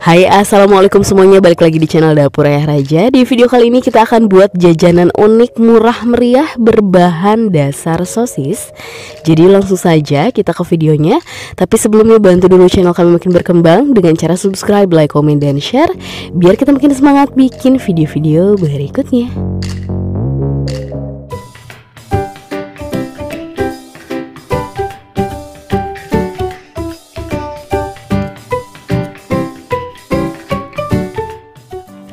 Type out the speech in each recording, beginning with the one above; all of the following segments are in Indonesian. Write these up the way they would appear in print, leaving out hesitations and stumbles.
Hai, assalamualaikum semuanya, balik lagi di channel Dapur Ayah Raja. Di video kali ini kita akan buat jajanan unik murah meriah berbahan dasar sosis. Jadi langsung saja kita ke videonya. Tapi sebelumnya bantu dulu channel kami makin berkembang dengan cara subscribe, like, komen, dan share, biar kita makin semangat bikin video-video berikutnya.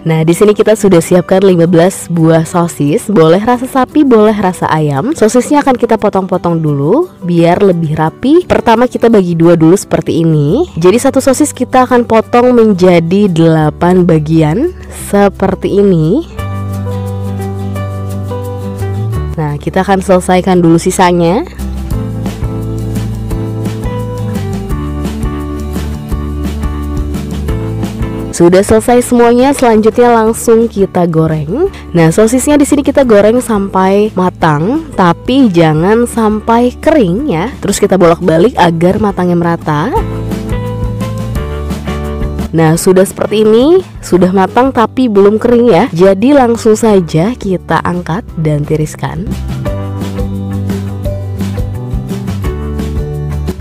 Nah, di sini kita sudah siapkan 15 buah sosis, boleh rasa sapi, boleh rasa ayam. Sosisnya akan kita potong-potong dulu biar lebih rapi. Pertama kita bagi dua dulu seperti ini. Jadi satu sosis kita akan potong menjadi 8 bagian seperti ini. Nah, kita akan selesaikan dulu sisanya. Sudah selesai semuanya, selanjutnya langsung kita goreng. Nah, sosisnya di sini kita goreng sampai matang, tapi jangan sampai kering ya. Terus kita bolak-balik agar matangnya merata. Nah, sudah seperti ini, sudah matang tapi belum kering ya. Jadi langsung saja kita angkat dan tiriskan.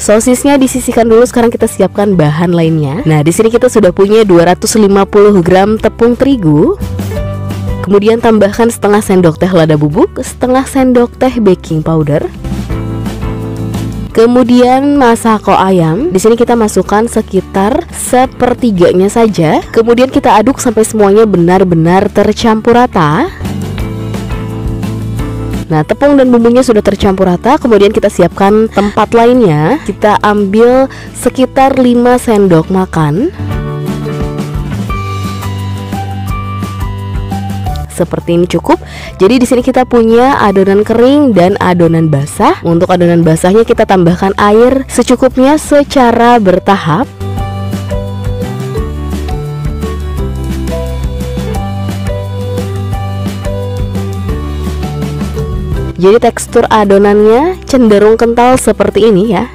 Sosisnya disisihkan dulu, sekarang kita siapkan bahan lainnya. Nah, di sini kita sudah punya 250 gram tepung terigu. Kemudian tambahkan setengah sendok teh lada bubuk, setengah sendok teh baking powder. Kemudian masako ayam. Di sini kita masukkan sekitar sepertiganya saja. Kemudian kita aduk sampai semuanya benar-benar tercampur rata. Nah, tepung dan bumbunya sudah tercampur rata. Kemudian kita siapkan tempat lainnya. Kita ambil sekitar 5 sendok makan. Seperti ini cukup. Jadi di sini kita punya adonan kering dan adonan basah. Untuk adonan basahnya kita tambahkan air secukupnya secara bertahap. Jadi tekstur adonannya cenderung kental seperti ini ya.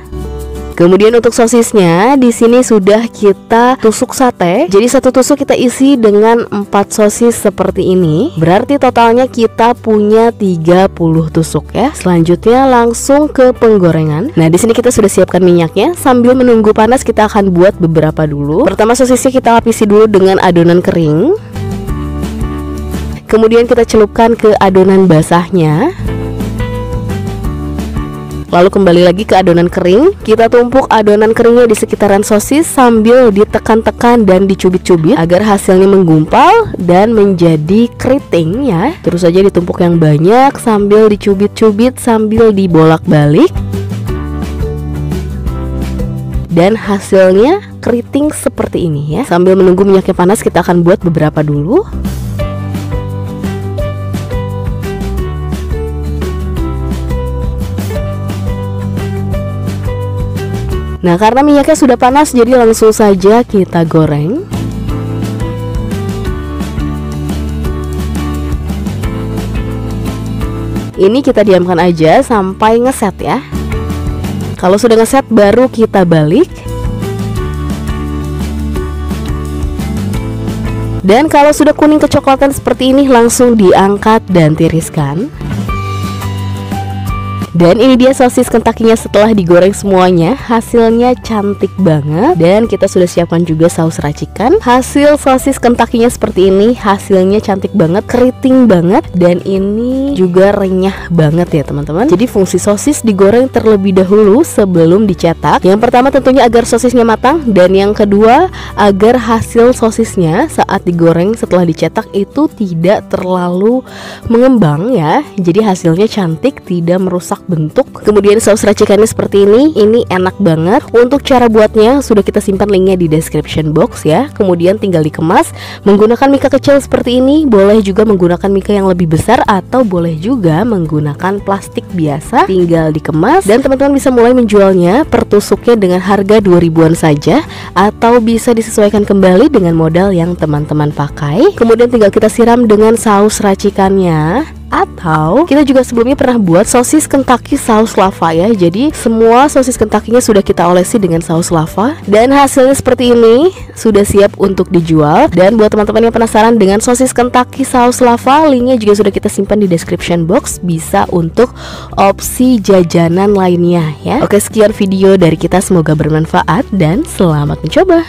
Kemudian untuk sosisnya di sini sudah kita tusuk sate. Jadi satu tusuk kita isi dengan 4 sosis seperti ini. Berarti totalnya kita punya 30 tusuk ya. Selanjutnya langsung ke penggorengan. Nah, di sini kita sudah siapkan minyaknya. Sambil menunggu panas kita akan buat beberapa dulu. Pertama sosisnya kita lapisi dulu dengan adonan kering. Kemudian kita celupkan ke adonan basahnya. Lalu kembali lagi ke adonan kering. Kita tumpuk adonan keringnya di sekitaran sosis sambil ditekan-tekan dan dicubit-cubit agar hasilnya menggumpal dan menjadi keriting ya. Terus saja ditumpuk yang banyak sambil dicubit-cubit sambil dibolak-balik. Dan hasilnya keriting seperti ini ya. Sambil menunggu minyaknya panas kita akan buat beberapa dulu. Nah, karena minyaknya sudah panas, jadi langsung saja kita goreng. Ini kita diamkan aja sampai ngeset ya. Kalau sudah ngeset baru kita balik. Dan kalau sudah kuning kecoklatan seperti ini langsung diangkat dan tiriskan. Dan ini dia sosis kentakinya setelah digoreng semuanya. Hasilnya cantik banget. Dan kita sudah siapkan juga saus racikan. Hasil sosis kentakinya seperti ini. Hasilnya cantik banget, keriting banget. Dan ini juga renyah banget ya teman-teman. Jadi fungsi sosis digoreng terlebih dahulu sebelum dicetak. Yang pertama tentunya agar sosisnya matang. Dan yang kedua agar hasil sosisnya saat digoreng setelah dicetak itu tidak terlalu mengembang ya. Jadi hasilnya cantik, tidak merusak bentuk. Kemudian saus racikannya seperti ini enak banget. Untuk cara buatnya sudah kita simpan linknya di description box ya. Kemudian tinggal dikemas menggunakan mika kecil seperti ini. Boleh juga menggunakan mika yang lebih besar atau boleh juga menggunakan plastik biasa. Tinggal dikemas dan teman-teman bisa mulai menjualnya per tusuknya dengan harga 2000-an saja, atau bisa disesuaikan kembali dengan modal yang teman-teman pakai. Kemudian tinggal kita siram dengan saus racikannya. Atau kita juga sebelumnya pernah buat sosis Kentucky saus lava ya. Jadi semua sosis Kentucky-nya sudah kita olesi dengan saus lava, dan hasilnya seperti ini, sudah siap untuk dijual. Dan buat teman-teman yang penasaran dengan sosis Kentucky saus lava, linknya juga sudah kita simpan di description box, bisa untuk opsi jajanan lainnya ya. Oke, sekian video dari kita, semoga bermanfaat dan selamat mencoba.